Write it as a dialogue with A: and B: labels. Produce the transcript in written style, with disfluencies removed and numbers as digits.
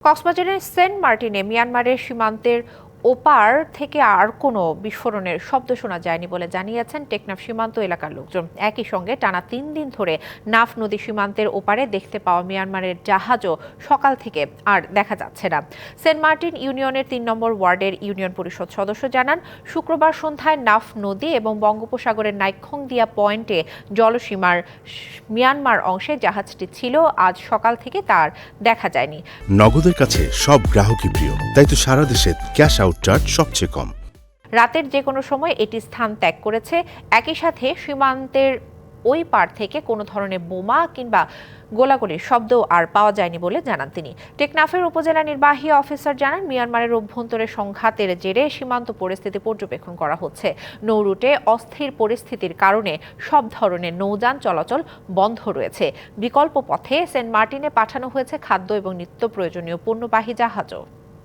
A: কক্সবাজারের সেন্ট মার্টিনে মিয়ানমারের সীমান্তের ওপার থেকে আর কোনো বিস্ফোরণের শব্দ শোনা যায়নি বলে জানিয়েছেন টেকনাফ সীমান্ত এলাকার লোকজন। একই সঙ্গে টানা ৩ দিন ধরে নাফ নদী সীমান্তের ওপারে দেখতে পাওয়া মিয়ানমারের জাহাজও সকাল থেকে আর দেখা যাচ্ছে না। সেন্ট মার্টিন ইউনিয়নের ৩ নম্বর ওয়ার্ডের ইউনিয়ন পরিষদ সদস্য জানান, শুক্রবার সন্ধ্যায় নাফ নদী এবং বঙ্গোপসাগরের নাইক্ষ্যংদিয়া পয়েন্টে জলসীমার মিয়ানমার অংশে জাহাজটি ছিল। আজ সকাল থেকে তার দেখা যায়নি।
B: নগদের কাছে সব গ্রাহকই প্রিয়, তাই তো সারা দেশে ক্যাশ আউট চার্জ সবচেয়ে কম।
A: রাতের যে কোনো সময় এটি স্থান ত্যাগ করেছে। একই সাথে সীমান্তের ওই পার থেকে কোনো ধরনের বোমা কিংবা গোলাগুলির শব্দ আর পাওয়া যায়নি বলে জানান তিনি। টেকনাফের উপজেলা নির্বাহী অফিসার জানান, মিয়ানমারের অভ্যন্তরে সংঘাতের জেরে সীমান্ত পরিস্থিতি পর্যবেক্ষণ করা হচ্ছে। নৌরুটে অস্থির পরিস্থিতির কারণে সব ধরনের নৌযান চলাচল বন্ধ রয়েছে। বিকল্প পথে সেন্ট মার্টিনে পাঠানো হয়েছে খাদ্য এবং নিত্য প্রয়োজনীয় পণ্যবাহী জাহাজও।